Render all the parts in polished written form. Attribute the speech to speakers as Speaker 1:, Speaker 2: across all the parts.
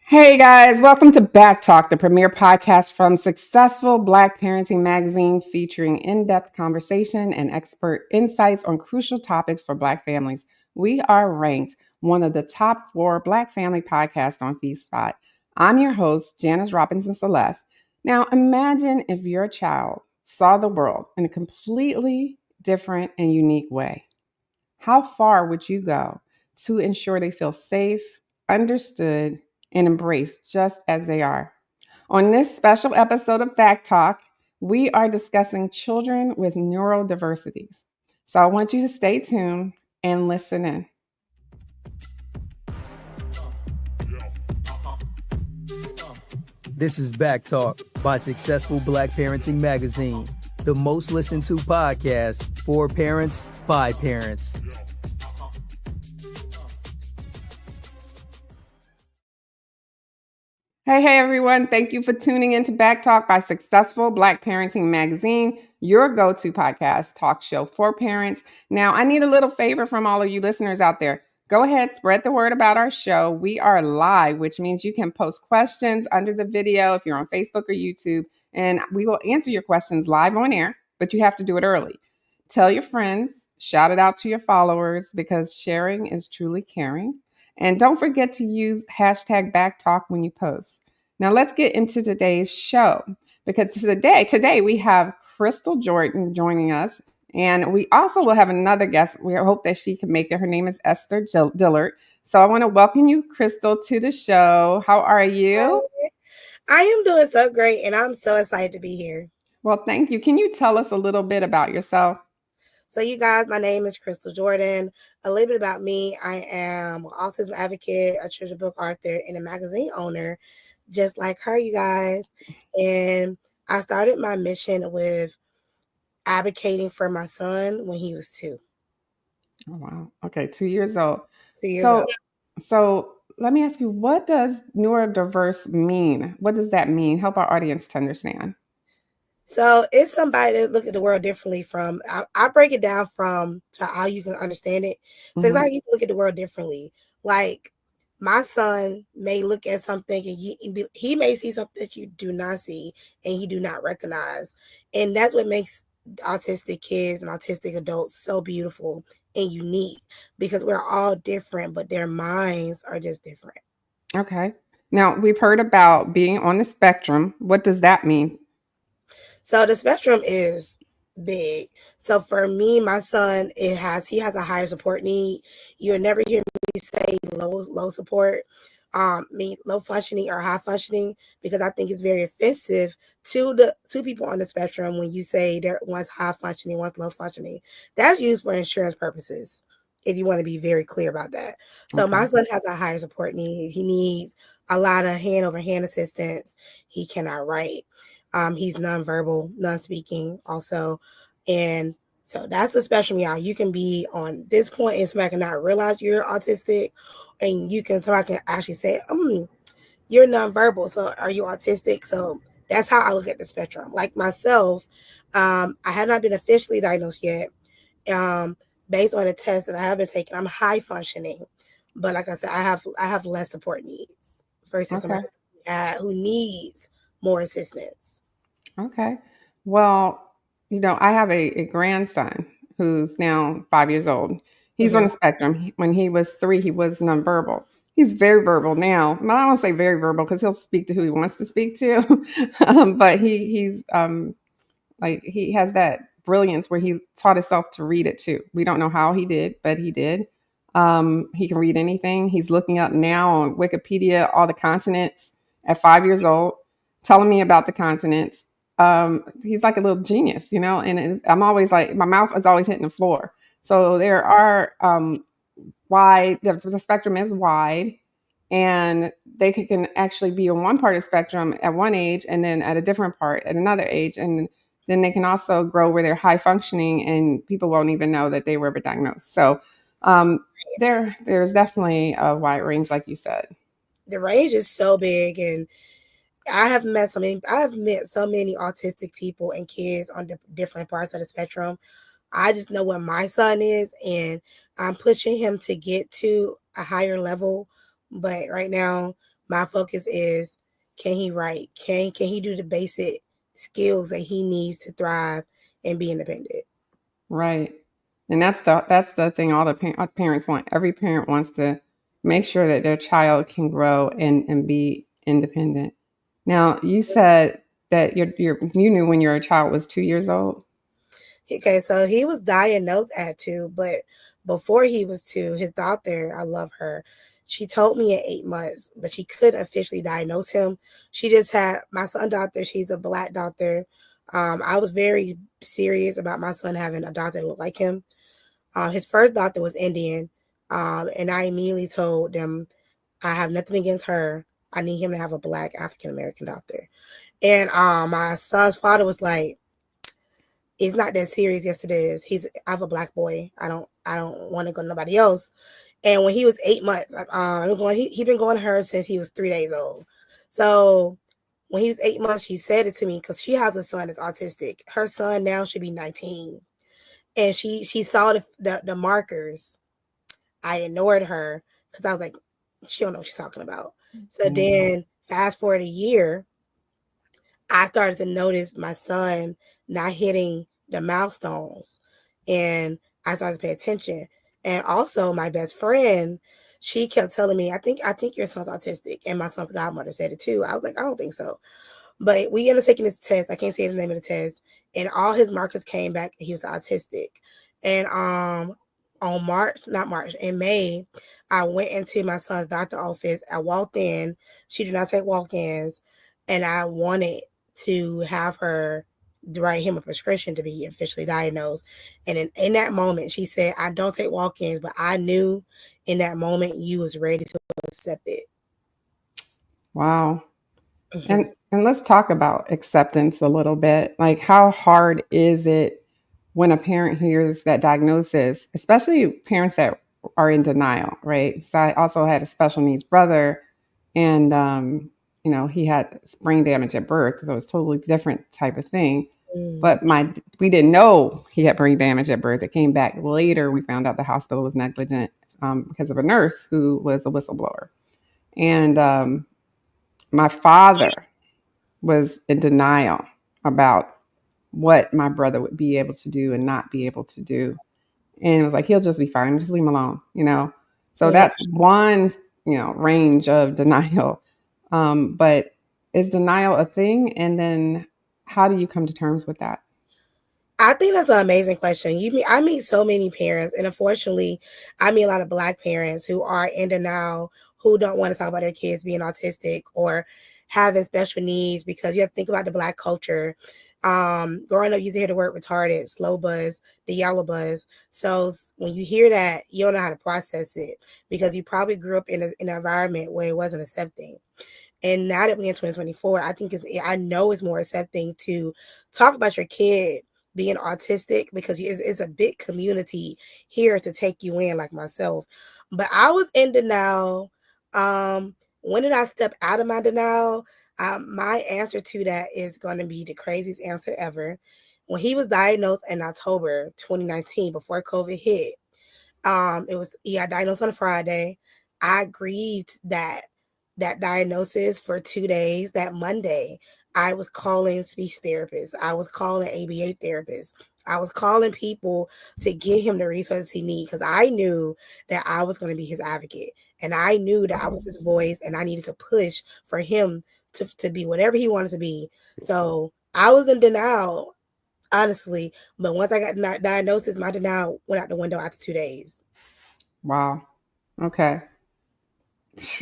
Speaker 1: Hey guys, welcome to BACKtalk, the premier podcast from Successful Black Parenting Magazine, featuring in-depth conversation and expert insights on crucial topics for Black families. We are ranked one of the top 4 Black family podcasts on FeedSpot. I'm your host, Janice Robinson Celeste. Now, imagine if your child saw the world in a completely different and unique way. How far would you go to ensure they feel safe, understood, and embraced just as they are? On this special episode of Fact Talk, we are discussing children with neurodiversities. So I want you to stay tuned and listen in.
Speaker 2: This is BACKtalk by Successful Black Parenting Magazine, the most listened to podcast for parents by parents.
Speaker 1: Hey, everyone. Thank you for tuning in to BACKtalk by Successful Black Parenting Magazine, your go-to podcast talk show for parents. Now, I need a little favor from all of you listeners out there. Go ahead, spread the word about our show. We are live, which means you can post questions under the video if you're on Facebook or YouTube, and we will answer your questions live on air, but you have to do it early. Tell your friends, shout it out to your followers, because sharing is truly caring. And don't forget to use hashtag BACKtalk when you post. Now let's get into today's show, because today we have Crystal Jordan joining us. And we also will have another guest. We hope that she can make it. Her name is Esther Dillard. So I want to welcome you, Crystal, to the show. How are you?
Speaker 3: I am doing so great, and I'm so excited to be here.
Speaker 1: Well, thank you. Can you tell us a little bit about yourself?
Speaker 3: So you guys, my name is Crystal Jordan. A little bit about me. I am an autism advocate, a children's book author, and a magazine owner, just like her, you guys. And I started my mission with advocating for my son when he was 2.
Speaker 1: Oh, wow. Okay, 2 years old.
Speaker 3: 2 years old.
Speaker 1: So let me ask you, what does neurodiverse mean? What does that mean? Help our audience to understand.
Speaker 3: So it's somebody that look at the world differently from, I break it down from to how you can understand it. So it's like you can look at the world differently. Like my son may look at something and he may see something that you do not see and he do not recognize. And that's what makes autistic kids and autistic adults so beautiful and unique, because we're all different, but their minds are just different.
Speaker 1: Okay. Now, we've heard about being on the spectrum. What does that mean?
Speaker 3: So the spectrum is big. So for me, my son, he has a higher support need. You'll never hear me say low support, low functioning or high functioning, because I think it's very offensive to the two people on the spectrum when you say one's high functioning, one's low functioning. That's used for insurance purposes, if you want to be very clear about that. So
Speaker 1: Okay.
Speaker 3: my son has a higher support need. He needs a lot of hand-over-hand assistance. He cannot write. He's nonverbal, non-speaking also. And so that's the spectrum, y'all. You can be on this point and somebody can not realize you're autistic, and somebody can actually say, you're nonverbal, so are you autistic? So that's how I look at the spectrum. Like myself, I have not been officially diagnosed yet. Based on the test that I have been taking, I'm high functioning. But like I said, I have less support needs versus somebody who needs more assistance.
Speaker 1: Okay. Well, I have a grandson who's now 5 years old. He's on the spectrum. When he was 3, he was nonverbal. He's very verbal now. Well, I don't say very verbal because he'll speak to who he wants to speak to. But he's like, he has that brilliance where he taught himself to read it too. We don't know how he did, but he did. He can read anything. He's looking up now on Wikipedia all the continents at 5 years old, telling me about the continents. He's like a little genius, and I'm always like, my mouth is always hitting the floor. So there are wide, the spectrum is wide, and they can actually be on one part of the spectrum at one age and then at a different part at another age. And then they can also grow where they're high functioning and people won't even know that they were ever diagnosed. So there's definitely a wide range, like you said.
Speaker 3: The range is so big, and I have met so many autistic people and kids on different parts of the spectrum. I just know what my son is, and I'm pushing him to get to a higher level. But right now, My focus is, can he write? Can he do the basic skills that he needs to thrive and be independent?
Speaker 1: Right. And that's the thing all the parents want. Every parent wants to make sure that their child can grow and be independent. Now, you said that you knew when your child was 2 years old.
Speaker 3: Okay, so he was diagnosed at 2, but before he was 2, his doctor, I love her. She told me at 8 months, but she couldn't officially diagnose him. She just had my son doctor. She's a black doctor. I was very serious about my son having a doctor that looked like him. His first doctor was Indian, and I immediately told them I have nothing against her. I need him to have a black African American doctor. And my son's father was like, it's not that serious. Yes, it is. I have a black boy. I don't want to go to nobody else. And when he was 8 months, he been going to her since he was 3 days old. So when he was 8 months, she said it to me because she has a son that's autistic. Her son now should be 19, and she saw the markers. I ignored her because I was like, she don't know what she's talking about. So then fast forward a year, I started to notice my son not hitting the milestones, and I started to pay attention. And also my best friend, she kept telling me, I think your son's autistic. And my son's godmother said it too. I was like, I don't think so. But we ended up taking this test. I can't say the name of the test. And all his markers came back. He was autistic. And in May, I went into my son's doctor office. I walked in. She did not take walk-ins. And I wanted to have her write him a prescription to be officially diagnosed. And in that moment, she said, I don't take walk-ins, but I knew in that moment you was ready to accept it.
Speaker 1: Wow.
Speaker 3: Mm-hmm.
Speaker 1: And let's talk about acceptance a little bit. Like, how hard is it when a parent hears that diagnosis, especially parents that are in denial, right? So I also had a special needs brother, and he had brain damage at birth, so it was a totally different type of thing.
Speaker 3: Mm.
Speaker 1: But we didn't know he had brain damage at birth. It came back later. We found out the hospital was negligent because of a nurse who was a whistleblower, and my father was in denial about what my brother would be able to do and not be able to do. And it was like, he'll just be fine. Just leave him alone. So
Speaker 3: Yeah.
Speaker 1: that's one, range of denial. But is denial a thing? And then how do you come to terms with that?
Speaker 3: I think that's an amazing question. I meet so many parents, and unfortunately, I meet a lot of Black parents who are in denial, who don't want to talk about their kids being autistic or having special needs, because you have to think about the Black culture. Growing up, you used to hear the word retarded, slow buzz, the yellow buzz. So when you hear that, you don't know how to process it because you probably grew up in an environment where it wasn't accepting. And now that we're in 2024, I know it's more accepting to talk about your kid being autistic because it's a big community here to take you in, like myself. But I was in denial. When did I step out of my denial? My answer to that is going to be the craziest answer ever. When he was diagnosed in October 2019, before COVID hit, he got diagnosed on a Friday. I grieved that diagnosis for 2 days. That Monday, I was calling speech therapists. I was calling ABA therapists. I was calling people to get him the resources he needs because I knew that I was going to be his advocate. And I knew that I was his voice and I needed to push for him to be whatever he wanted to be. So I was in denial, honestly. But once I got diagnosis, my denial went out the window after 2 days.
Speaker 1: Wow. Okay.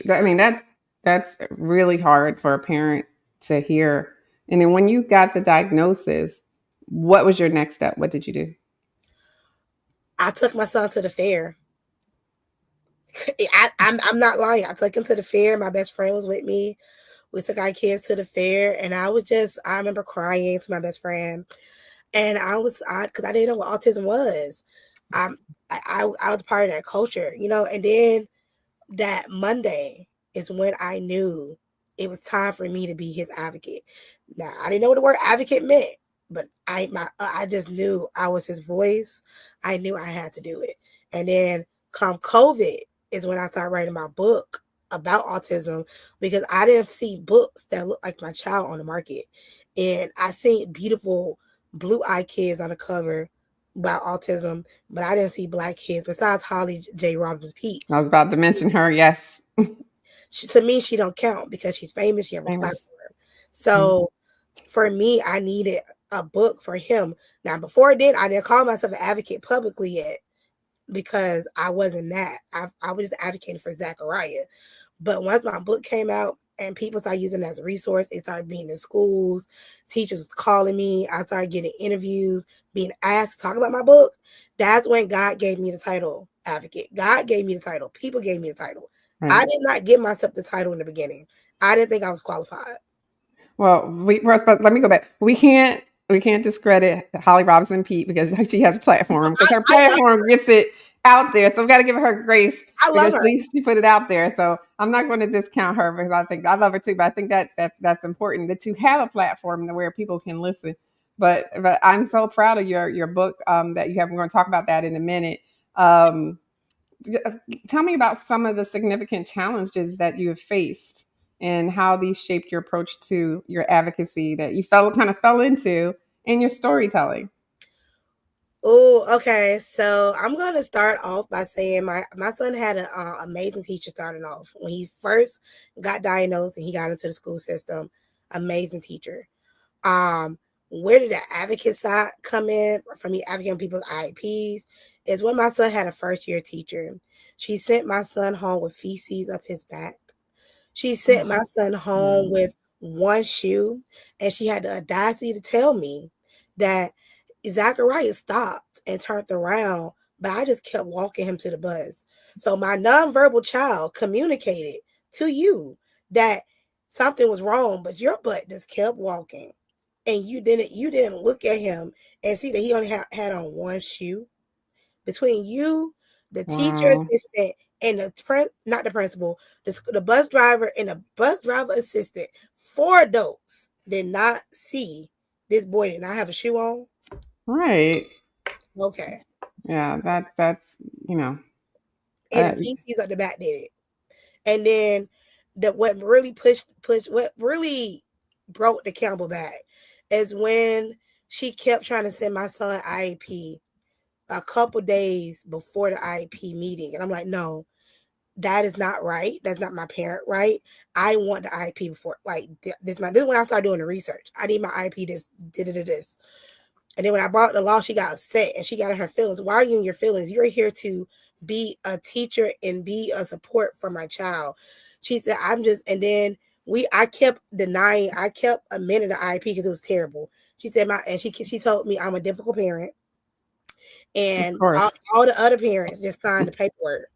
Speaker 1: I mean, that's really hard for a parent to hear. And then when you got the diagnosis, what was your next step? What did you do?
Speaker 3: I took my son to the fair. I'm not lying. I took him to the fair. My best friend was with me. We took our kids to the fair, and I remember crying to my best friend, and because I didn't know what autism was. Um, I was part of that culture, and then that Monday is when I knew it was time for me to be his advocate. Now, I didn't know what the word advocate meant, but I just knew I was his voice. I knew I had to do it. And then come COVID is when I started writing my book about autism because I didn't see books that look like my child on the market. And I seen beautiful blue eye kids on the cover about autism, but I didn't see black kids besides Holly J. Robbins Peete.
Speaker 1: I was about to mention her. Yes.
Speaker 3: To me, she don't count because she's famous. She have a
Speaker 1: Famous.
Speaker 3: platform. So for me, I needed a book for him. Now, before then, I didn't call myself an advocate publicly yet because I wasn't that. I was just advocating for Zachariah. But once my book came out and people started using it as a resource, it started being in schools, teachers was calling me, I started getting interviews, being asked to talk about my book. That's when God gave me the title advocate. God gave me the title. People gave me the title.
Speaker 1: Right.
Speaker 3: I did not give myself the title in the beginning. I didn't think I was qualified.
Speaker 1: Well, but let me go back. We can't discredit Holly Robinson Peete because she has a platform, because her platform gets it out there. So we got to give her grace because she put it out there. So I'm not going to discount her because I think I love her too. But I think that's important that you have a platform where people can listen. But I'm so proud of your book that you have. We're going to talk about that in a minute. Tell me about some of the significant challenges that you have faced and how these shaped your approach to your advocacy that you kind of fell into in your storytelling.
Speaker 3: Oh, okay. So I'm going to start off by saying my son had an amazing teacher starting off. When he first got diagnosed and he got into the school system, amazing teacher. Where did the advocate side come in from me advocating people's IEPs is when my son had a first year teacher. She sent my son home with feces up his back. She sent my son home with one shoe, and she had the audacity to tell me that Zachariah stopped and turned around, but I just kept walking him to the bus. So my nonverbal child communicated to you that something was wrong, but your butt just kept walking. And you didn't look at him and see that he only had on one shoe. Between you, the teacher assistant, and not the principal, the bus driver and the bus driver assistant, 4 adults did not see this boy did not have a shoe on.
Speaker 1: Right.
Speaker 3: Okay.
Speaker 1: Yeah, that's
Speaker 3: And the feces at the back did it. And then what really broke the Campbell back is when she kept trying to send my son IEP a couple days before the IEP meeting. And I'm like, no, that is not right. That's not my parent right. I want the IEP before, like, this is when I started doing the research. I need my IEP this. And then when I brought the law, she got upset and she got in her feelings. Why are you in your feelings? You're here to be a teacher and be a support for my child. She said, and then I kept denying, I kept amending the IEP because it was terrible. She said, she told me I'm a difficult parent. And all the other parents just signed the paperwork.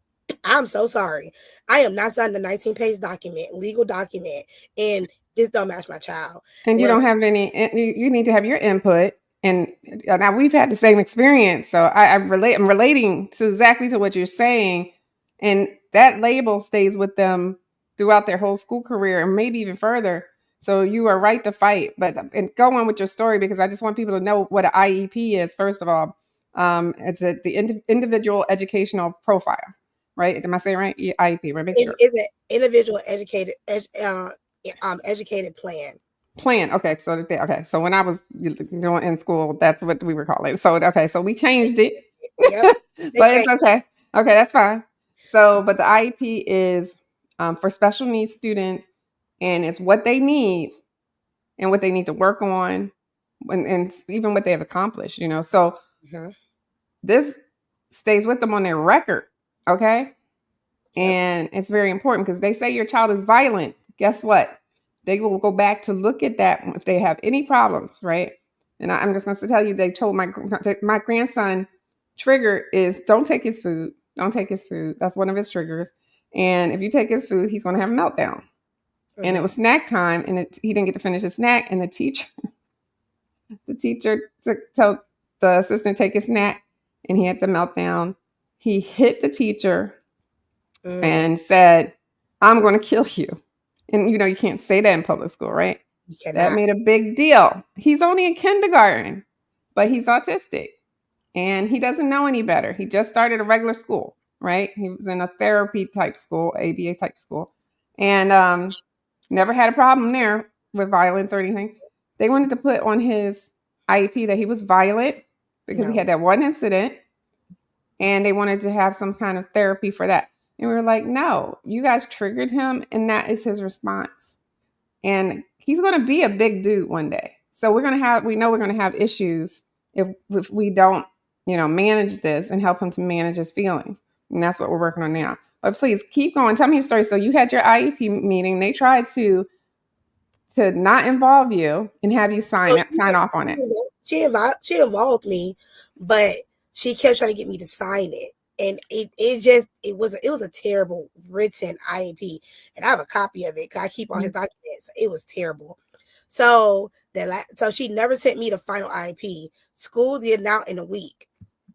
Speaker 3: I'm so sorry. I am not signing the 19-page document, legal document, and this don't match my child.
Speaker 1: And you don't have any. You need to have your input. And now we've had the same experience, so I'm relating to exactly to what you're saying, and that label stays with them throughout their whole school career, and maybe even further. So you are right to fight, and go on with your story because I just want people to know what an IEP is. First of all, it's the individual educational profile, right? Am I saying right? IEP, right?
Speaker 3: Is it individual educated plan?
Speaker 1: Plan. Okay. So when I was doing in school, that's what we were calling it. So so we changed it.
Speaker 3: Yep.
Speaker 1: But it's okay. Okay, that's fine. So, but the IEP is for special needs students, and it's what they need and what they need to work on, and even what they have accomplished. So this stays with them on their record. Okay. And it's very important because they say your child is violent. Guess what? They will go back to look at that if they have any problems, right? And I'm just going to tell you, they told my grandson trigger is don't take his food. Don't take his food. That's one of his triggers. And if you take his food, he's going to have a meltdown. And it was snack time, and he didn't get to finish his snack. And the teacher told the assistant take his snack, and he had the meltdown. He hit the teacher and said, "I'm going to kill you." And you can't say that in public school, right? That made a big deal. He's only in kindergarten, but he's autistic and he doesn't know any better. He just started a regular school, right? He was in a therapy type school, ABA type school. and never had a problem there with violence or anything. They wanted to put on his IEP that he was violent because he
Speaker 3: No.
Speaker 1: had that one incident, and they wanted to have some kind of therapy for that. And we were like, no, you guys triggered him, and that is his response. And he's going to be a big dude one day. So we know we're going to have issues if we don't, manage this and help him to manage his feelings. And that's what we're working on now. But please keep going. Tell me your story. So you had your IEP meeting. They tried to not involve you and have you
Speaker 3: So
Speaker 1: sign off on it.
Speaker 3: she involved me, but she kept trying to get me to sign it. And it was a terrible written IEP. And I have a copy of it because I keep all his documents. It was terrible. So so she never sent me the final IEP. School did out in a week.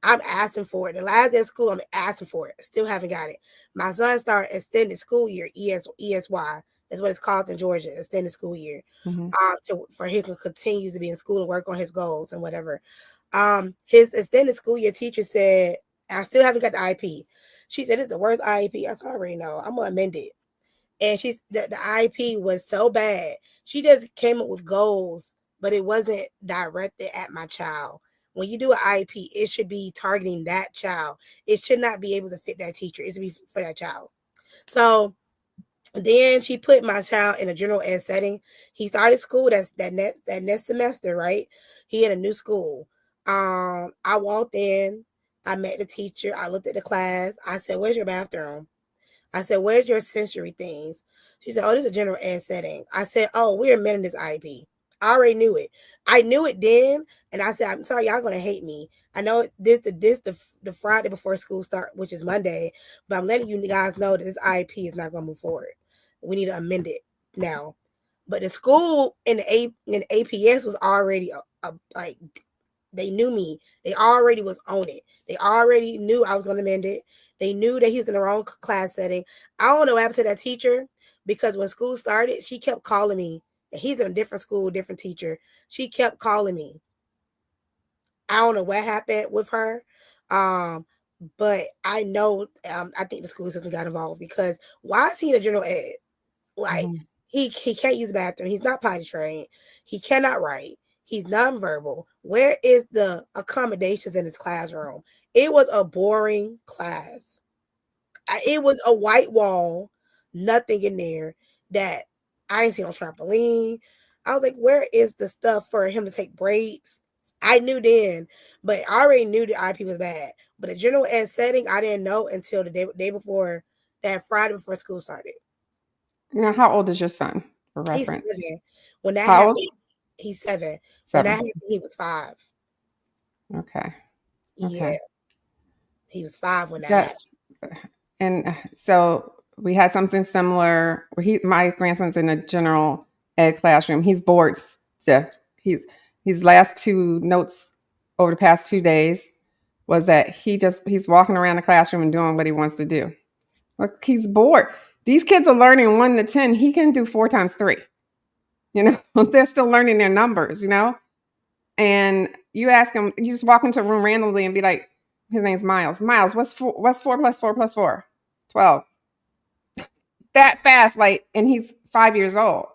Speaker 3: I'm asking for it. The last day of school, I'm asking for it. Still haven't got it. My son started extended school year, ESY. That's what it's called in Georgia, extended school year.
Speaker 1: Mm-hmm.
Speaker 3: For him to continue to be in school and work on his goals and whatever. His extended school year teacher said, I still haven't got the IEP. She said, it's the worst IEP. I said, I already know. I'm going to amend it. And the IEP was so bad. She just came up with goals, but it wasn't directed at my child. When you do an IEP, it should be targeting that child. It should not be able to fit that teacher. It should be for that child. So then she put my child in a general ed setting. He started school that next semester, right? He had a new school. I walked in, I met the teacher, I looked at the class, I said, where's your bathroom? I said, where's your sensory things? She said, oh, this is a general ed setting. I said, oh, we're amending this IEP. I already knew it. I knew it then, and I said, I'm sorry, y'all gonna hate me. I know the Friday before school start, which is Monday, but I'm letting you guys know that this IEP is not gonna move forward. We need to amend it now. But the school in APS was already like, they knew me. They already was on it. They already knew I was gonna amend it. They knew that he was in the wrong class setting. I don't know what happened to that teacher, because when school started, she kept calling me. And he's in a different school, different teacher. She kept calling me. I don't know what happened with her. But I know, I think the school system got involved, because why is he in a general ed? Like,
Speaker 1: Mm-hmm.
Speaker 3: he can't use the bathroom. He's not potty trained. He cannot write. He's nonverbal. Where is the accommodations in his classroom? It was a boring class. It was a white wall, nothing in there. That I ain't seen on trampoline. I was like, where is the stuff for him to take breaks? I knew then, but I already knew the IP was bad. But a general ed setting, I didn't know until the day before, that Friday before school started.
Speaker 1: Now, how old is your son, for
Speaker 3: He's
Speaker 1: reference?
Speaker 3: 7. When that
Speaker 1: How old?
Speaker 3: happened, he's 7. When that
Speaker 1: 7.
Speaker 3: happened, he was 5.
Speaker 1: Okay.
Speaker 3: Yeah,
Speaker 1: Okay.
Speaker 3: he was 5 when that happened.
Speaker 1: That's and so we had something similar where my grandson's in a general ed classroom. He's bored stiff. His last 2 notes over the past 2 days was that he's walking around the classroom and doing what he wants to do. Like, he's bored. These kids are learning 1 to 10. He can do 4 times 3. They're still learning their numbers, And you ask him, you just walk into a room randomly and be like, his name's Miles. Miles, what's 4 plus 4 plus 4? 12. That fast, and he's 5 years old.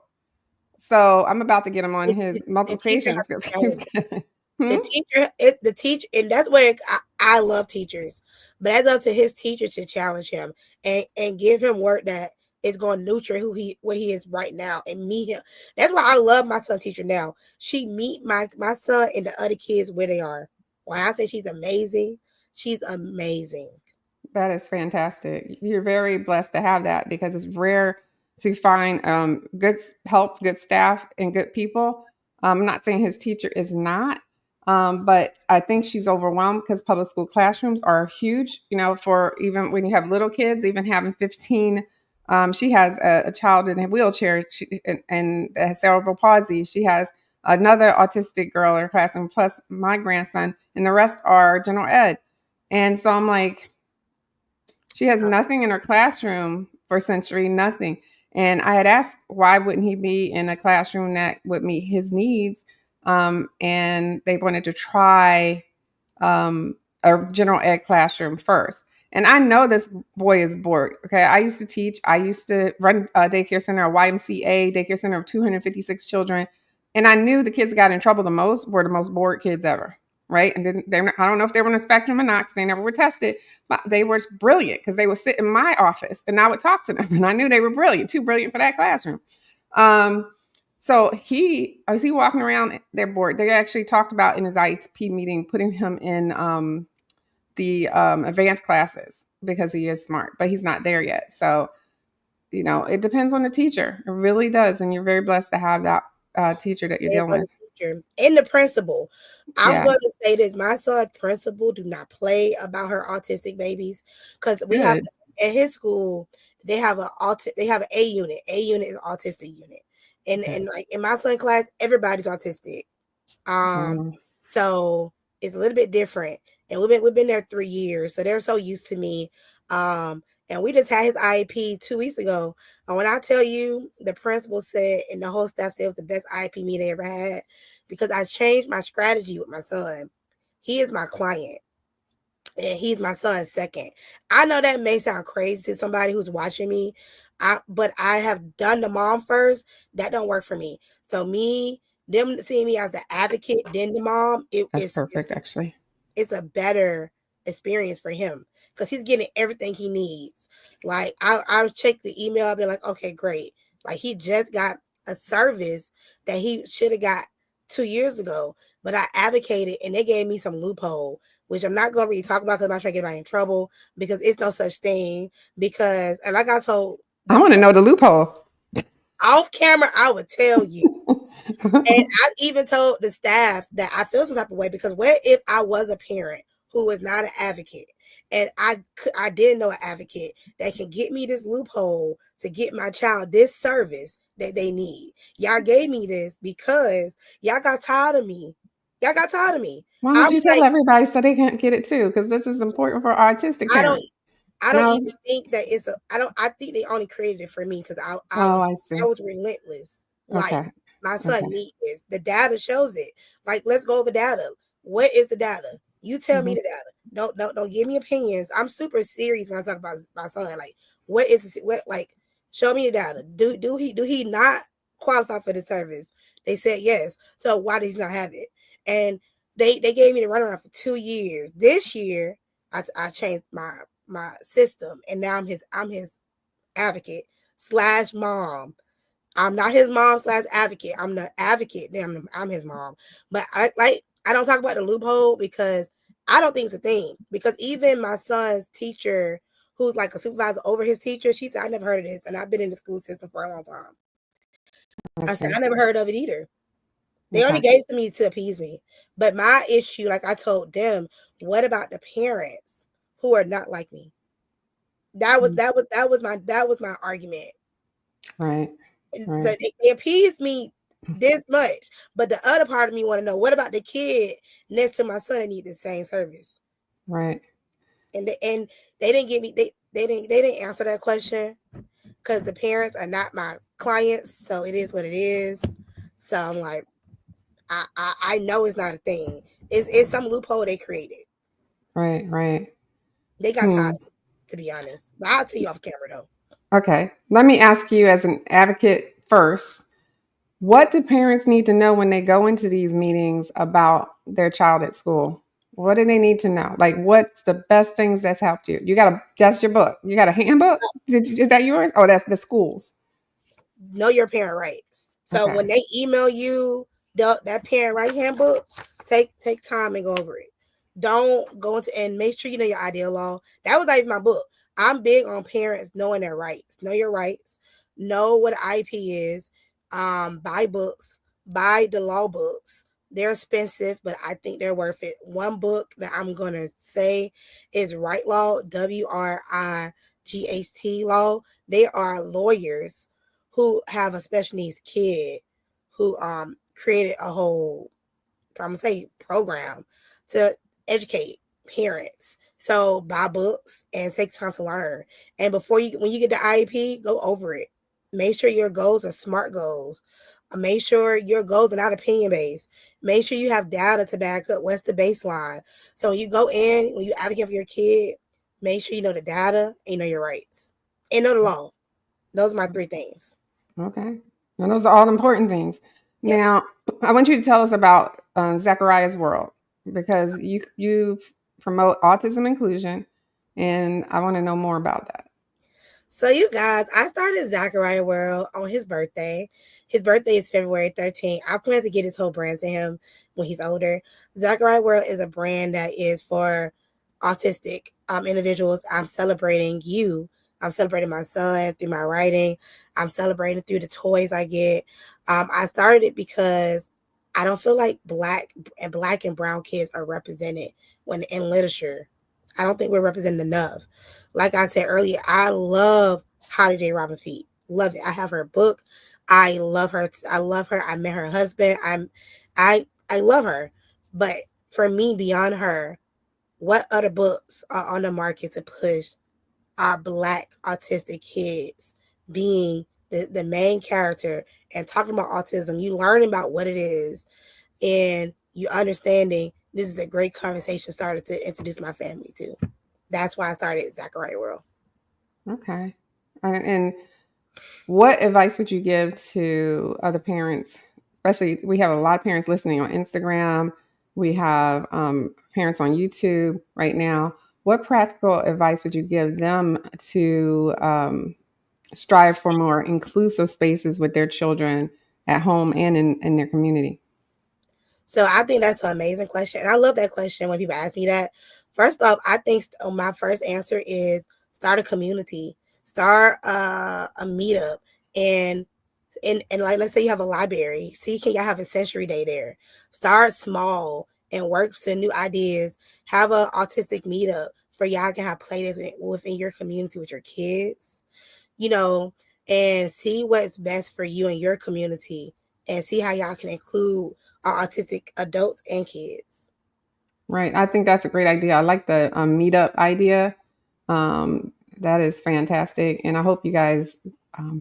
Speaker 1: So I'm about to get him on his multiplication skills.
Speaker 3: The teacher, and that's where I love teachers, but that's up to his teacher to challenge him and give him work that is going to nurture what he is right now, and meet him. That's why I love my son's teacher now. She meet my son and the other kids where they are. When I say she's amazing, she's amazing.
Speaker 1: That is fantastic. You're very blessed to have that, because it's rare to find good help, good staff, and good people. I'm not saying his teacher is not, but I think she's overwhelmed because public school classrooms are huge. For even when you have little kids, even having 15. She has a child in a wheelchair and has cerebral palsy. She has another autistic girl in her classroom, plus my grandson, and the rest are general ed. And so I'm like, she has nothing in her classroom for sensory, nothing. And I had asked, why wouldn't he be in a classroom that would meet his needs? And they wanted to try a general ed classroom first. And I know this boy is bored. Okay. I used to teach, I used to run a daycare center, a YMCA daycare center of 256 children. And I knew the kids that got in trouble the most were the most bored kids ever. Right. And then I don't know if they were on the spectrum or not because they never were tested, but they were brilliant because they would sit in my office and I would talk to them. And I knew they were brilliant, too brilliant for that classroom. So as he walking around their board, they actually talked about in his IEP meeting putting him in the advanced classes because he is smart, but he's not there yet. So, it depends on the teacher. It really does. And you're very blessed to have that teacher that you're dealing with.
Speaker 3: And the principal. I'm
Speaker 1: Yeah.
Speaker 3: going to say this. My son's principal do not play about her autistic babies because we have at his school, they have an A unit. A unit is autistic unit. And like in my son's class, everybody's autistic. So it's a little bit different. And we've been there 3 years. So they're so used to me. And we just had his IEP 2 weeks ago. And when I tell you, the principal said, and the whole staff said it was the best IEP meeting they ever had, because I changed my strategy with my son. He is my client, and he's my son's second. I know that may sound crazy to somebody who's watching me, but I have done the mom first. That don't work for me. So them seeing me as the advocate, then the mom,
Speaker 1: That's perfect, actually.
Speaker 3: It's a better experience for him because he's getting everything he needs. Like I'll check the email, I'll be like, okay, great. Like he just got a service that he should have got 2 years ago, but I advocated and they gave me some loophole, which I'm not going to really talk about because I'm not trying to get anybody in trouble because it's no such thing. And like I told,
Speaker 1: I want to know the loophole.
Speaker 3: Off camera, I would tell you. And I even told the staff that I feel some type of way because what if I was a parent who was not an advocate and I didn't know an advocate that can get me this loophole to get my child this service that they need? Y'all gave me this because y'all got tired of me. Why
Speaker 1: would you tell everybody so they can't get it too? Because this is important for autistic parents.
Speaker 3: I don't even think that I think they only created it for me because I was relentless. Like my son needs this. The data shows it. Like, let's go over data. What is the data? You tell me the data. Don't give me opinions. I'm super serious when I talk about my son. Like, what is it? What, like, show me the data. Do he not qualify for the service? They said yes. So why does he not have it? And they gave me the runaround for 2 years. This year, I changed my system, and now I'm his advocate / mom. I'm not his mom / advocate. I'm the advocate. Then I'm his mom. But I don't talk about the loophole because I don't think it's a thing. Because even my son's teacher, who's like a supervisor over his teacher, she said, I never heard of this. And I've been in the school system for a long time. I said, I never heard of it either. They only gave it to me to appease me. But my issue, like I told them, what about the parents who are not like me? That was my argument.
Speaker 1: Right.
Speaker 3: So they appeased me this much, but the other part of me want to know, what about the kid next to my son that need the same service?
Speaker 1: Right.
Speaker 3: And they didn't give me they didn't answer that question because the parents are not my clients, so it is what it is. So I'm like, I know it's not a thing. It's some loophole they created.
Speaker 1: Right.
Speaker 3: They got tired, to be honest. But I'll tell you off camera though.
Speaker 1: Okay. Let me ask you as an advocate first, what do parents need to know when they go into these meetings about their child at school? What do they need to know? Like, what's the best things that's helped you? That's your book. You got a handbook? Is that yours? Oh, that's the schools.
Speaker 3: Know your parent rights. So when they email you that parent right handbook, take time and go over it. Don't go into and make sure you know your ideal law. That was not even my book. I'm big on parents knowing their rights. Know your rights. Know what an IEP is. Buy books. Buy the law books. They're expensive, but I think they're worth it. One book that I'm going to say is Right Law, WRIGHT Law. They are lawyers who have a special needs kid who created a whole, I'm going to say, program to educate parents. So buy books and take time to learn. And when you get the IEP, go over it. Make sure your goals are SMART goals. Make sure your goals are not opinion-based. Make sure you have data to back up what's the baseline. So when you go in, when you advocate for your kid, make sure you know the data, and you know your rights, and know the law. Those are my 3 things.
Speaker 1: Okay. And those are all important things.
Speaker 3: Yep.
Speaker 1: Now, I want you to tell us about Zachariah's World because you promote autism inclusion, and I want to know more about that.
Speaker 3: So you guys, I started Zachariah World on his birthday. His birthday is February 13th. I plan to get his whole brand to him when he's older. Zachariah World is a brand that is for autistic individuals. I'm celebrating you. I'm celebrating my son through my writing. I'm celebrating through the toys I get. I started it because I don't feel like black and brown kids are represented when in literature. I don't think we're represented enough. Like I said earlier, I love Holly J. Robbins Peete. Love it. I have her book. I love her. I love her. I met her husband. I love her. But for me, beyond her, what other books are on the market to push our black autistic kids being the main character and talking about autism? You learn about what it is and you understanding this is a great conversation starter to introduce my family to. That's why I started Zachariah World.
Speaker 1: Okay. And what advice would you give to other parents? Especially, we have a lot of parents listening on Instagram. We have parents on YouTube right now. What practical advice would you give them to strive for more inclusive spaces with their children at home and in their community?
Speaker 3: So I think that's an amazing question. And I love that question when people ask me that. First off, I think my first answer is start a community, start a meetup, and and like let's say you have a library. See, can y'all have a sensory day there? Start small and work to new ideas. Have a autistic meetup for y'all can have playdates within your community with your kids. You know, and see what's best for you and your community, and see how y'all can include our autistic adults and kids.
Speaker 1: Right. I think that's a great idea. I like the meetup idea. That is fantastic. And I hope you guys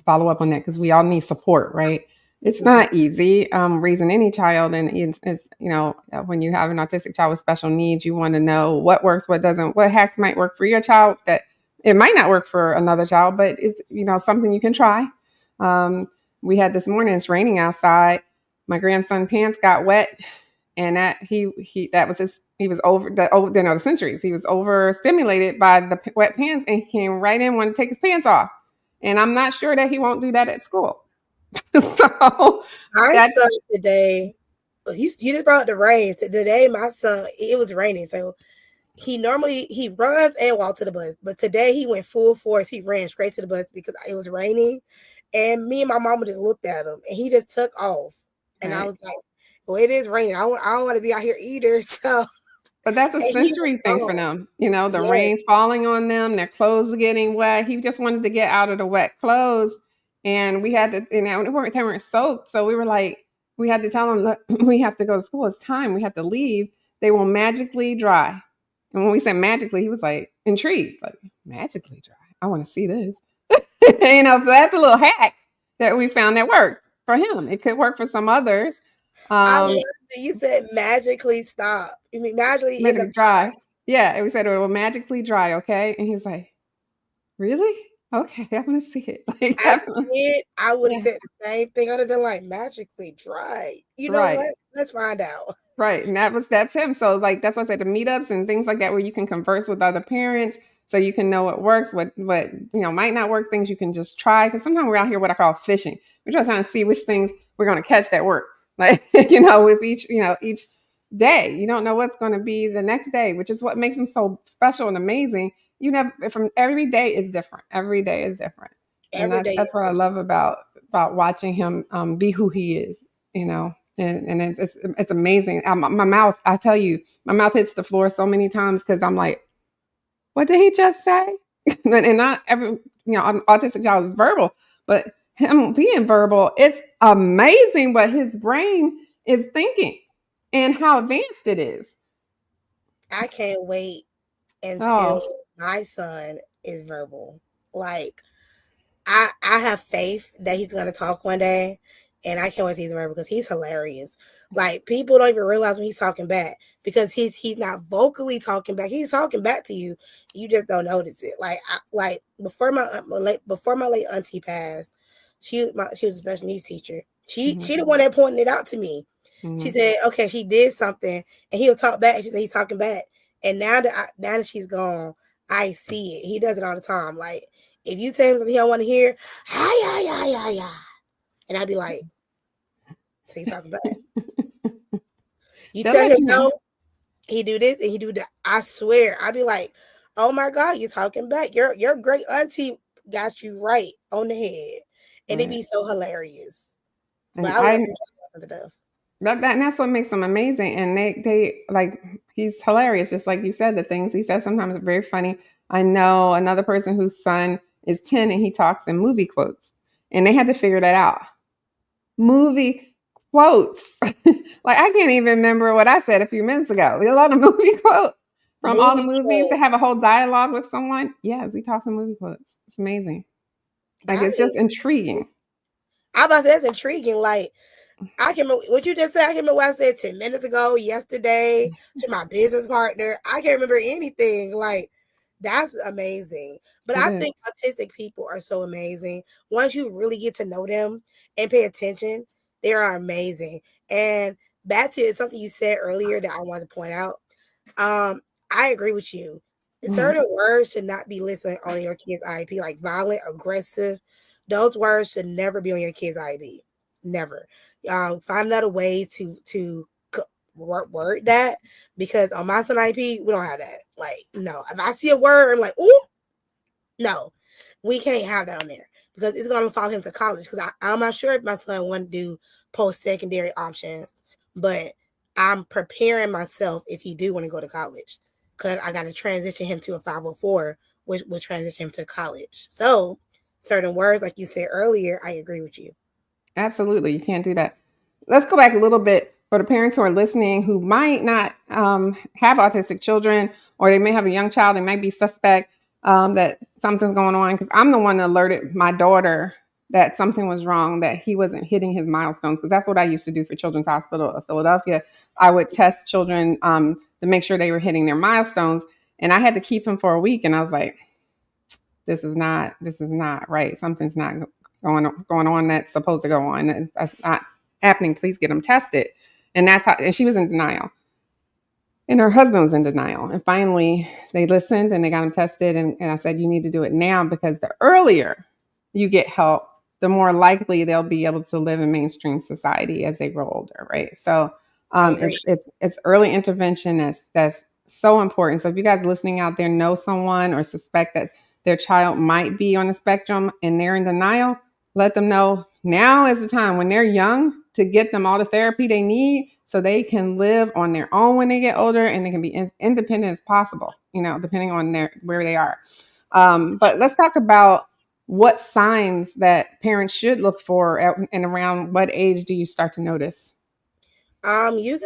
Speaker 1: follow up on that because we all need support, right? It's
Speaker 3: Mhm.
Speaker 1: not easy raising any child. And it's, when you have an autistic child with special needs, you want to know what works, what doesn't, what hacks might work for your child that it might not work for another child, but it's, something you can try. Um, we had this morning, it's raining outside. My grandson pants got wet and that he that was his he was over the centuries. He was overstimulated by the wet pants, and he came right in wanting to take his pants off. And I'm not sure that he won't do that at school. So
Speaker 3: My
Speaker 1: that
Speaker 3: son today, you just brought the rain. Today, my son, it was raining, so he runs and walks to the bus, but today he went full force. He ran straight to the bus because it was raining, and me and my mama just looked at him, and he just took off, and I
Speaker 1: right.
Speaker 3: was like, "Well, it is raining. I don't want to be out here either." So,
Speaker 1: But that's a
Speaker 3: and he was
Speaker 1: sensory thing for
Speaker 3: gone.
Speaker 1: them. The
Speaker 3: Yes,
Speaker 1: rain falling on them, their clothes getting wet. He just wanted to get out of the wet clothes. And we had to, they weren't soaked. So we were like, we had to tell them, look, we have to go to school. It's time. We have to leave. They will magically dry. And when we said magically, he was like intrigued, like magically dry. I want to see this. So that's a little hack that we found that worked for him. It could work for some others.
Speaker 3: I love
Speaker 1: Um,
Speaker 3: that you said magically stop. I mean, magically in the
Speaker 1: Magically dry. Yeah, and we said it will magically dry, okay? And he was like, "Really? Okay, I'm gonna see it." Like,
Speaker 3: as a
Speaker 1: definitely.
Speaker 3: kid, I would have
Speaker 1: Yeah.
Speaker 3: said the same thing. I'd have been like, magically dry. You know
Speaker 1: Right.
Speaker 3: what? Let's find out.
Speaker 1: Right. And that's him. So like that's why I said the meetups and things like that where you can converse with other parents so you can know what works, what might not work, things you can just try. Because sometimes we're out here what I call fishing. We're just trying to see which things we're gonna catch that work. Like, with each day. You don't know what's gonna be the next day, which is what makes them so special and amazing. You know, from every day is different. Every day is different. And
Speaker 3: Every day
Speaker 1: that's
Speaker 3: is
Speaker 1: what I
Speaker 3: different.
Speaker 1: love about watching him be who he is, you know and it's amazing. My mouth, I tell you, my mouth hits the floor so many times because I'm like, what did he just say? And not every, an autistic child is verbal, but him being verbal, it's amazing what his brain is thinking and how advanced it is.
Speaker 3: I can't wait until
Speaker 1: Oh,
Speaker 3: my son is verbal. Like I have faith that he's gonna talk one day, and I can't wait to see he's verbal because he's hilarious. Like people don't even realize when he's talking back because he's not vocally talking back. He's talking back to you. You just don't notice it. Like before my late auntie passed, she was a special needs teacher. She the one that pointed it out to me. She said, okay, she did something, and he'll talk back. She said he's talking back, and now that she's gone, I see it. He does it all the time. Like if you tell him something he don't want to hear, hi, and I'd be like, so he's talking back. You
Speaker 1: They'll
Speaker 3: tell
Speaker 1: let
Speaker 3: him
Speaker 1: you know.
Speaker 3: no, he do this and he do that. I swear, I'd be like, oh my God, you're talking back. Your great auntie got you right on the head, and it'd be so hilarious. But
Speaker 1: And
Speaker 3: I love him to death.
Speaker 1: and that's what makes them amazing. And they like, he's hilarious, just like you said. The things he says sometimes are very funny. I know another person whose son is 10 and he talks in movie quotes, and they had to figure that out. Movie quotes. Like I can't even remember what I said a few minutes ago. A lot of movie quotes from all the movies to have a whole dialogue with someone. Yes, he talks in movie quotes. It's amazing. Like it's just intriguing.
Speaker 3: I about to say that's intriguing. Like I can remember what you just said. I can remember what I said 10 minutes ago, yesterday, to my business partner. I can't remember anything. Like, that's amazing. But I think autistic people are so amazing. Once you really get to know them and pay attention, they are amazing. And back to something you said earlier that I wanted to point out. I agree with you. Certain words should not be listed on your kid's IEP, like violent, aggressive. Those words should never be on your kid's IEP. Never. Find another way to word that, because on my son IEP, we don't have that. Like, no. If I see a word, I'm like, ooh, no, we can't have that on there because it's going to follow him to college. Because I'm not sure if my son want to do post-secondary options, but I'm preparing myself if he do want to go to college, because I got to transition him to a 504, which will transition him to college. So certain words, like you said earlier, I agree with you.
Speaker 1: Absolutely. You can't do that. Let's go back a little bit for the parents who are listening who might not have autistic children, or they may have a young child. They might be suspect that something's going on, because I'm the one that alerted my daughter that something was wrong, that he wasn't hitting his milestones, because that's what I used to do for Children's Hospital of Philadelphia. I would test children to make sure they were hitting their milestones, and I had to keep him for a week. And I was like, this is not right. Something's not going on that's supposed to go on. That's not happening. Please get them tested. And that's how. And she was in denial, and her husband was in denial. And finally, they listened and they got him tested. And I said, you need to do it now, because the earlier you get help, the more likely they'll be able to live in mainstream society as they grow older, right? So it's early intervention that's so important. So if you guys listening out there know someone or suspect that their child might be on the spectrum and they're in denial, let them know now is the time, when they're young, to get them all the therapy they need so they can live on their own when they get older, and they can be independent as possible, depending on where they are. But let's talk about what signs that parents should look for and around what age do you start to notice?
Speaker 3: You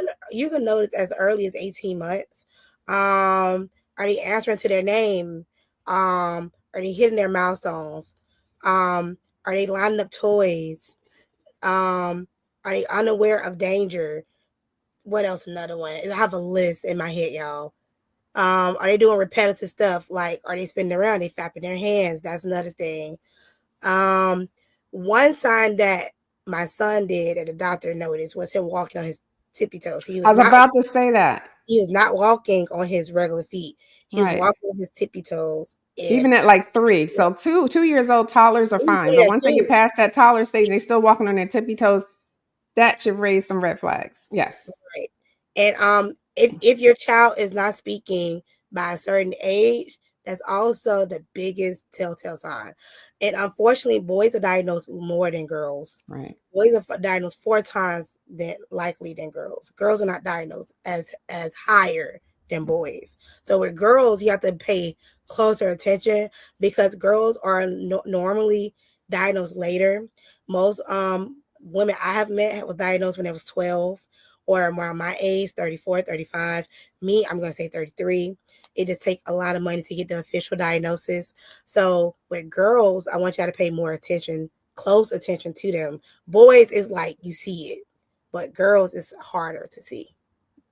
Speaker 3: can notice as early as 18 months. Are they answering to their name? Are they hitting their milestones? Are they lining up toys? Are they unaware of danger? What else? Another one. I have a list in my head, y'all. Are they doing repetitive stuff? Like, are they spinning around? They flapping their hands? That's another thing. One sign that my son did and the doctor noticed was him walking on his tippy toes.
Speaker 1: I was about to say that.
Speaker 3: He was not walking on his regular feet. He was walking on his tippy toes.
Speaker 1: Even at like 3. So 2 years old, toddlers are fine. But once they get past that toddler stage, they're still walking on their tippy toes. That should raise some red flags. Yes.
Speaker 3: Right. And if your child is not speaking by a certain age, that's also the biggest telltale sign. And unfortunately, boys are diagnosed more than girls.
Speaker 1: Right.
Speaker 3: Boys are diagnosed 4 times likely than girls. Girls are not diagnosed as higher than boys. So with girls, you have to pay closer attention, because girls are normally diagnosed later. Most women I have met was diagnosed when they was 12 or around my age, 34, 35. Me, I'm going to say 33. It just takes a lot of money to get the official diagnosis. So with girls, I want y'all to pay more attention, close attention to them. Boys is like, you see it. but girls is harder to see.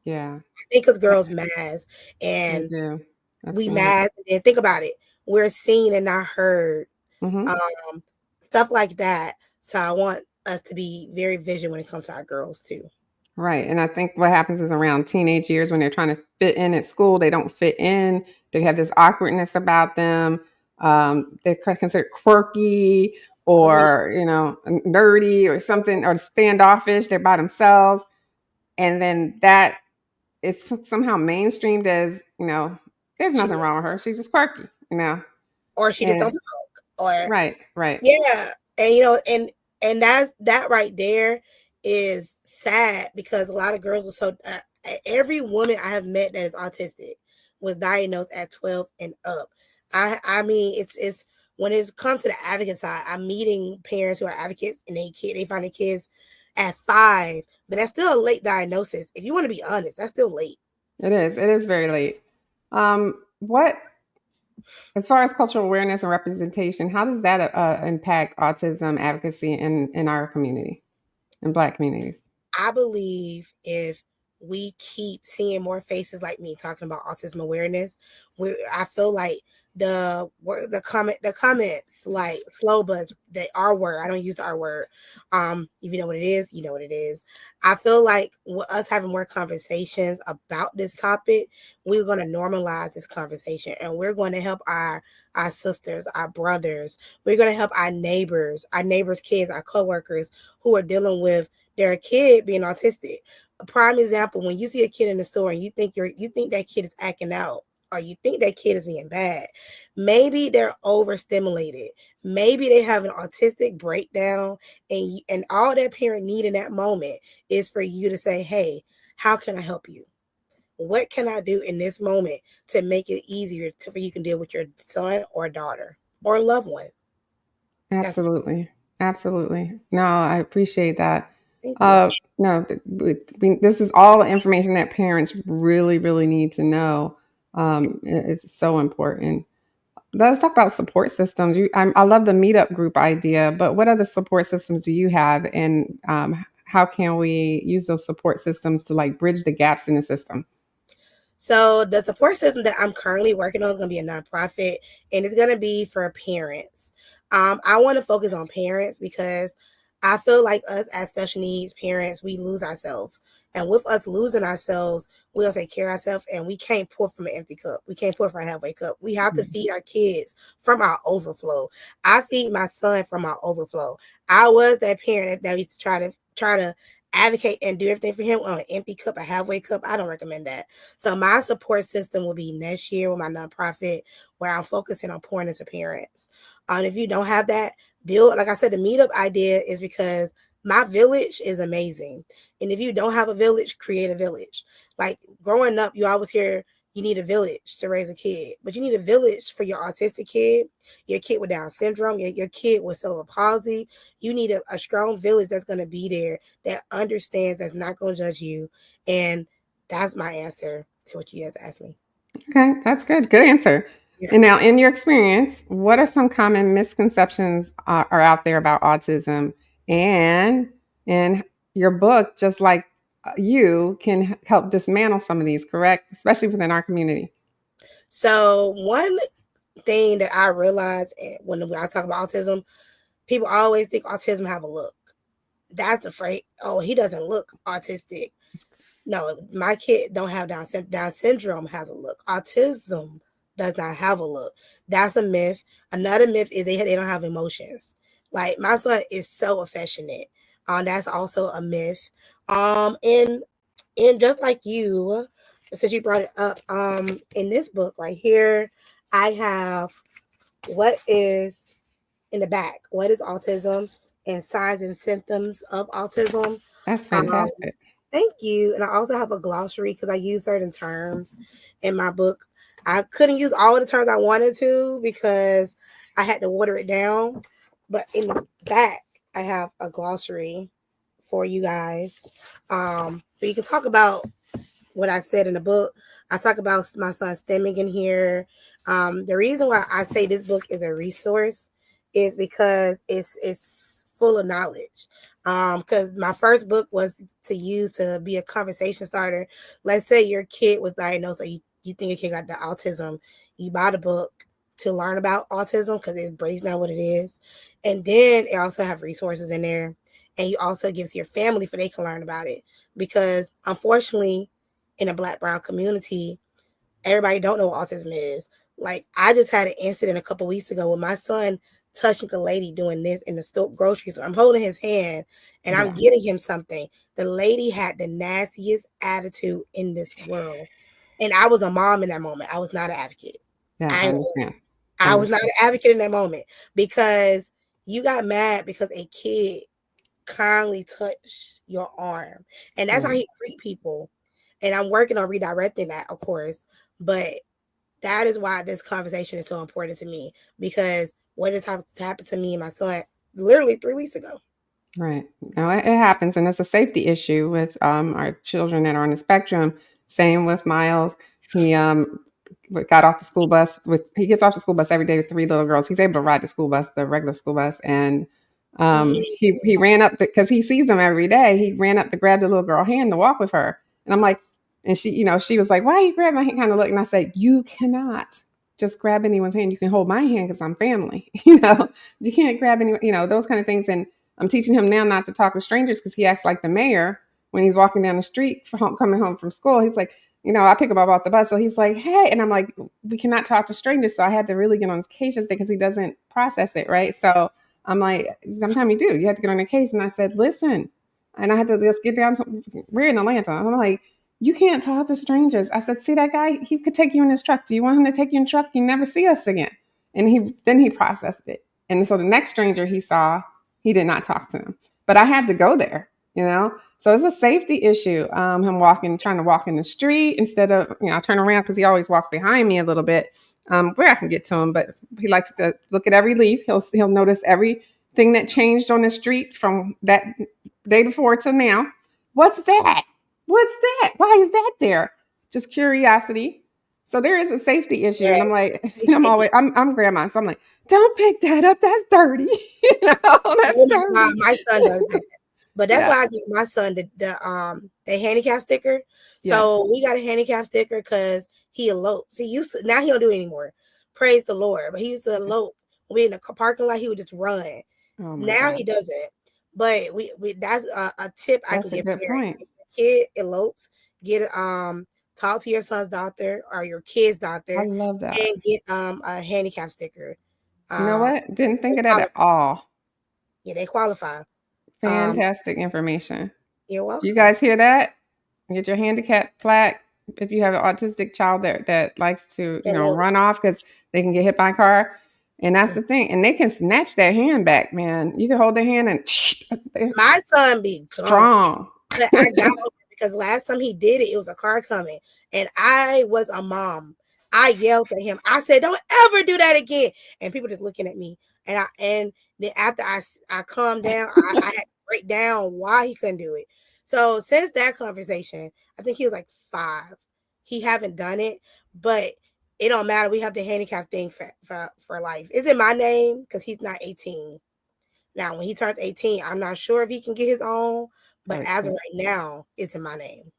Speaker 1: Yeah,
Speaker 3: I think because girls mask
Speaker 1: they
Speaker 3: and
Speaker 1: do.
Speaker 3: we
Speaker 1: Absolutely.
Speaker 3: mask, and think about it, we're seen and not heard,
Speaker 1: Hmm.
Speaker 3: um, stuff like that. So I want us to be very vigilant when it comes to our girls too.
Speaker 1: Right. And I think what happens is around teenage years when they're trying to fit in at school, they don't fit in. They have this awkwardness about them. They're considered quirky
Speaker 3: I was gonna
Speaker 1: or, nerdy or something, or standoffish. They're by themselves. And then that is somehow mainstreamed as, there's
Speaker 3: she's
Speaker 1: nothing wrong with her. She's just quirky.
Speaker 3: or she just don't
Speaker 1: And
Speaker 3: talk, or
Speaker 1: right, right.
Speaker 3: yeah, and and that right there is sad because a lot of girls are so. Every woman I have met that is autistic was diagnosed at 12 and up. I mean it's when it's come to the advocate side, I'm meeting parents who are advocates and they find their kids at 5, but that's still a late diagnosis. If you want to be honest, that's still late.
Speaker 1: It is. It is very late. What As far as cultural awareness and representation, how does that impact autism advocacy in our community, in Black communities?
Speaker 3: I believe if we keep seeing more faces like me talking about autism awareness, I feel like the comments like slow buzz, the R word. I don't use the R word. If you know what it is, you know what it is. I feel like with us having more conversations about this topic, we're going to normalize this conversation, and we're going to help our sisters, our brothers. We're going to help our neighbors' kids, our coworkers who are dealing with their kid being autistic. A prime example: when you see a kid in the store and you think that kid is acting out, or you think that kid is being bad, maybe they're overstimulated. Maybe they have an autistic breakdown, and all that parent need in that moment is for you to say, "Hey, how can I help you? What can I do in this moment to make it easier for you can deal with your son or daughter or loved one?" That's
Speaker 1: Absolutely, absolutely. No, I appreciate that.
Speaker 3: Thank you.
Speaker 1: No, this is all information that parents really, really need to know. It's so important. Let's talk about support systems. I love the meetup group idea, but what other support systems do you have, and how can we use those support systems to like bridge the gaps in the system?
Speaker 3: So the support system that I'm currently working on is going to be a nonprofit, and it's going to be for parents. I want to focus on parents because I feel like us as special needs parents, we lose ourselves. And with us losing ourselves, we don't take care of ourselves, and we can't pour from an empty cup. We can't pour from a halfway cup. We have to feed our kids from our overflow. I feed my son from our overflow. I was that parent that used to try to advocate and do everything for him on an empty cup, a halfway cup. I don't recommend that. So my support system will be next year with my nonprofit, where I'm focusing on pouring into parents. And if you don't have that, build, like I said, the meetup idea is because my village is amazing. And if you don't have a village, create a village. Like growing up, you always hear you need a village to raise a kid, but you need a village for your autistic kid, your kid with Down syndrome, your kid with cerebral palsy. You need a strong village that's going to be there, that understands, that's not going to judge you. And that's my answer to what you guys asked me.
Speaker 1: Okay, that's good. Good answer.
Speaker 3: Yeah.
Speaker 1: And now, in your experience, what are some common misconceptions are out there about autism? And in your book, just like you, can help dismantle some of these, correct? Especially within our community.
Speaker 3: So one thing that I realized when I talk about autism, people always think autism have a look. That's the phrase. Oh, he doesn't look autistic. No, my kid don't have Down syndrome. Down syndrome has a look. Autism does not have a look. That's a myth. Another myth is they don't have emotions. Like my son is so affectionate. That's also a myth. And just like you, since you brought it up, in this book right here, I have what is in the back. What is autism and signs and symptoms of autism?
Speaker 1: That's
Speaker 3: Um,
Speaker 1: fantastic.
Speaker 3: Thank you. And I also have a glossary because I use certain terms in my book. I couldn't use all of the terms I wanted to because I had to water it down. But in the back, I have a glossary for you guys. So you can talk about what I said in the book. I talk about my son's stemming in here. The reason why I say this book is a resource is because it's full of knowledge. Because my first book was to use to be a conversation starter. Let's say your kid was diagnosed, or you think your kid got the autism. You buy the book to learn about autism because it breaks down what it is, and then it also have resources in there, and you also gives your family for they can learn about it. Because unfortunately, in a Black brown community, everybody don't know what autism is. Like, I just had an incident a couple weeks ago with my son touching a lady doing this in the grocery store. I'm holding his hand and I'm getting him something. The lady had the nastiest attitude in this world. And I was a mom in that moment. I was not an advocate.
Speaker 1: Yeah, I understand.
Speaker 3: I was not an advocate in that moment because you got mad because a kid kindly touched your arm. And that's how he treat people. And I'm working on redirecting that, of course. But that is why this conversation is so important to me, because what has happened to me and my son literally 3 weeks ago.
Speaker 1: Right. No, it happens, and it's a safety issue with our children that are on the spectrum. Same with Miles. He got off the school bus he gets off the school bus every day with 3 little girls. He's able to ride the school bus, the regular school bus, and he ran up because he sees them every day. He ran up to grab the little girl hand to walk with her, and I'm like, and she was like, "Why are you grabbing my hand?" Kind of look, and I said, "You cannot just grab anyone's hand. You can hold my hand because I'm family. You can't grab anyone. Those kind of things." And I'm teaching him now not to talk to strangers because he acts like the mayor when he's walking down the street coming home from school. He's like, I pick him up off the bus. So he's like, "Hey," and I'm like, "We cannot talk to strangers." So I had to really get on his case yesterday because he doesn't process it, right? So I'm like, sometimes you do. You have to get on the case. And I said, "Listen," and I had to just get down to, we're in Atlanta. I'm like, "You can't talk to strangers." I said, "See that guy? He could take you in his truck. Do you want him to take you in the truck? You never see us again." And he processed it. And so the next stranger he saw, he did not talk to him. But I had to go there, So it's a safety issue. Him trying to walk in the street instead of, I turn around because he always walks behind me a little bit, where I can get to him. But he likes to look at every leaf. He'll notice everything that changed on the street from that day before to now. What's that? What's that? Why is that there? Just curiosity. So there is a safety issue. And I'm like, I'm grandma. So I'm like, "Don't pick that up. That's dirty." That's dirty.
Speaker 3: My son does that. But that's why I get my son the handicap sticker. So we got a handicap sticker because he eloped. See, now he don't do it anymore. Praise the Lord. But he used to elope. When we in the parking lot, he would just run. Now he doesn't. But we that's a tip I can give parents. If your kid elopes, talk to your son's doctor or your kid's doctor.
Speaker 1: I love that.
Speaker 3: And get a handicap sticker.
Speaker 1: You know what? Didn't think of that at all.
Speaker 3: Yeah, they qualify.
Speaker 1: Fantastic information.
Speaker 3: You're welcome.
Speaker 1: You guys hear that? Get your handicap plaque if you have an autistic child that likes to, run off because they can get hit by a car. And that's the thing. And they can snatch that hand back, man. You can hold their hand and
Speaker 3: my son be
Speaker 1: strong.
Speaker 3: But I got over it because last time he did it was a car coming. And I was a mom. I yelled at him. I said, "Don't ever do that again." And people just looking at me. And then after I calmed down, I had to break down why he couldn't do it. So since that conversation, I think he was like 5. He haven't done it, but it don't matter. We have the handicap thing for life. It's in my name because he's not 18. Now, when he turns 18, I'm not sure if he can get his own, but as of right now, it's in my name.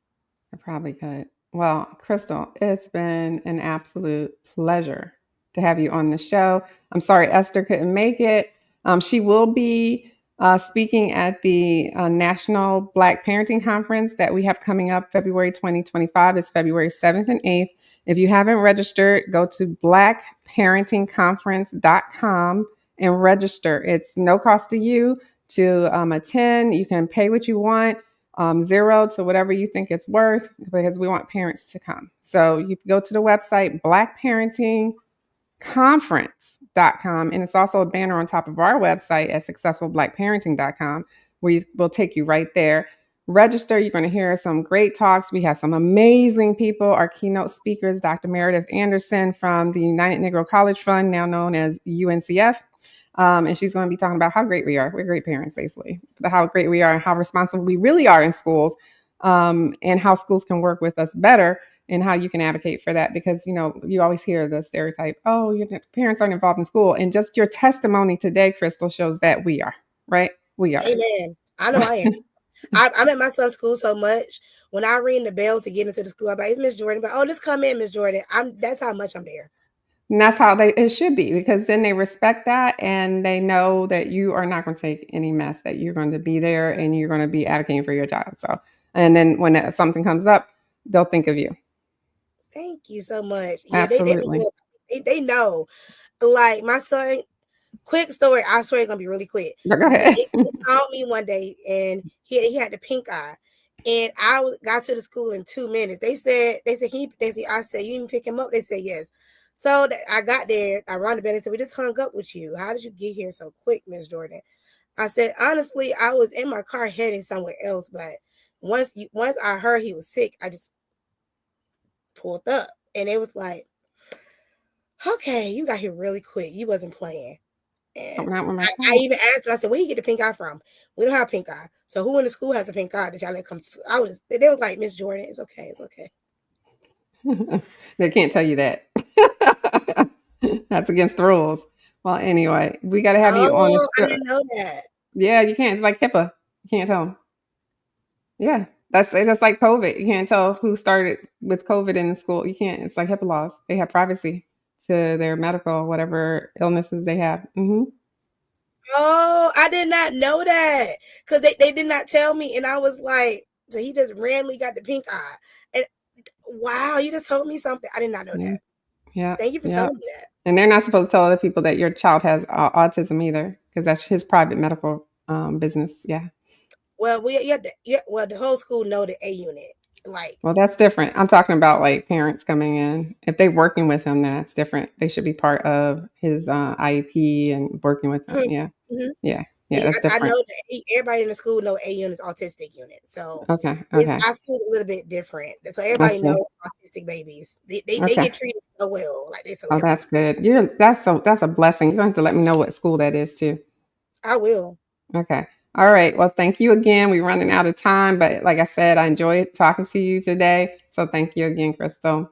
Speaker 1: I probably could. Well, Crystal, it's been an absolute pleasure to have you on the show. I'm sorry Esther couldn't make it. She will be speaking at the National Black Parenting Conference that we have coming up February 2025. It's February 7th and 8th. If you haven't registered, go to blackparentingconference.com and register. It's no cost to you to attend. You can pay what you want. 0 to whatever you think it's worth, because we want parents to come. So you go to the website, blackparentingconference.com. And it's also a banner on top of our website at successfulblackparenting.com, where we'll take you right there. Register. You're going to hear some great talks. We have some amazing people. Our keynote speakers, Dr. Meredith Anderson from the United Negro College Fund, now known as UNCF. And she's going to be talking about how great we are. We're great parents, basically, how great we are and how responsible we really are in schools, and how schools can work with us better and how you can advocate for that. Because, you always hear the stereotype, "Oh, your parents aren't involved in school." And just your testimony today, Crystal, shows that we are, right? We are.
Speaker 3: Amen. I know I am. I'm at my son's school so much. When I ring the bell to get into the school, I'm like, it's Miss Jordan. But oh, just come in, Miss Jordan. That's how much I'm there.
Speaker 1: And that's how it should be, because then they respect that and they know that you are not going to take any mess, that you're going to be there and you're going to be advocating for your child. So, and then when something comes up, they'll think of you.
Speaker 3: Thank you so much. Yeah,
Speaker 1: Absolutely.
Speaker 3: they know. Like my son, quick story. I swear it's gonna be really quick.
Speaker 1: But go ahead.
Speaker 3: He called me one day and he had the pink eye, and got to the school in 2 minutes. They said I said, you didn't pick him up. They said yes. So I got there. I rang the bell. They said, we just hung up with you. How did you get here so quick, Miss Jordan? I said, honestly, I was in my car heading somewhere else, but once I heard he was sick, I just pulled up, and it was like, okay, you got here really quick. You wasn't playing. And I even asked him, I said, where you get the pink eye from? We don't have pink eye. So who in the school has a pink eye that y'all let come to? They was like, Miss Jordan, it's okay. It's okay.
Speaker 1: They can't tell you that. That's against the rules. Well, anyway, we got to have you on the show.
Speaker 3: I didn't know that.
Speaker 1: Yeah, you can't. It's like HIPAA. You can't tell them. Yeah, it's just like COVID. You can't tell who started with COVID in the school. You can't. It's like HIPAA laws. They have privacy to their medical, whatever illnesses they have. Mm-hmm.
Speaker 3: Oh, I did not know that, because they did not tell me. And I was like, so he just randomly got the pink eye. And wow, you just told me something. I did not know that.
Speaker 1: Yeah.
Speaker 3: Thank you for telling me that.
Speaker 1: And they're not supposed to tell other people that your child has autism either, because that's his private medical business. Yeah.
Speaker 3: Well, the whole school know the A unit.
Speaker 1: Well, that's different. I'm talking about like parents coming in. If they're working with him, then that's different. They should be part of his IEP and working with him. Yeah.
Speaker 3: Mm-hmm.
Speaker 1: Yeah. That's different.
Speaker 3: I know that everybody in the school know A unit is autistic unit. So
Speaker 1: okay.
Speaker 3: Our school's a little bit different. So everybody knows autistic babies. They get treated so well. Like this.
Speaker 1: Oh, that's good. That's a blessing. You're going to have to let me know what school that is too.
Speaker 3: I will.
Speaker 1: Okay. All right. Well, thank you again. We're running out of time, but like I said, I enjoyed talking to you today. So thank you again, Crystal.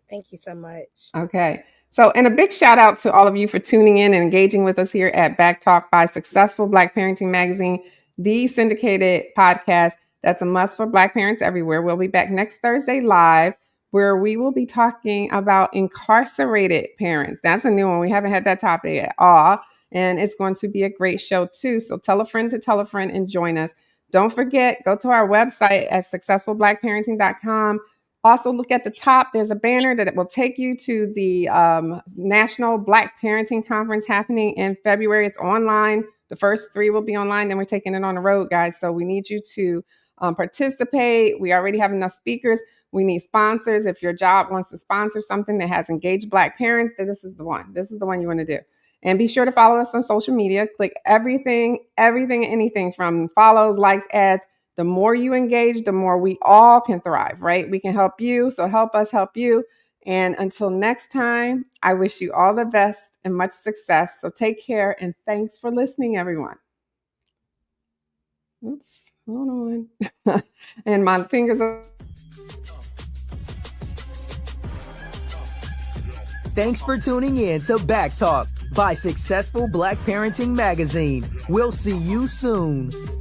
Speaker 3: Thank you so much.
Speaker 1: Okay. So, and a big shout out to all of you for tuning in and engaging with us here at BACKtalk by Successful Black Parenting Magazine, the syndicated podcast that's a must for Black parents everywhere. We'll be back next Thursday live, where we will be talking about incarcerated parents. That's a new one. We haven't had that topic at all. And it's going to be a great show too. So tell a friend to tell a friend and join us. Don't forget, go to our website at successfulblackparenting.com. Also, look at the top. There's a banner that will take you to the National Black Parenting Conference happening in February. It's online. The first 3 will be online. Then we're taking it on the road, guys. So we need you to participate. We already have enough speakers. We need sponsors. If your job wants to sponsor something that has engaged Black parents, this is the one. This is the one you want to do. And be sure to follow us on social media. Click everything, anything from follows, likes, ads. The more you engage, the more we all can thrive, right? We can help you. So help us help you. And until next time, I wish you all the best and much success. So take care and thanks for listening, everyone. Oops, hold on. And my fingers are...
Speaker 2: Thanks for tuning in to BACKtalk by Successful Black Parenting Magazine. We'll see you soon.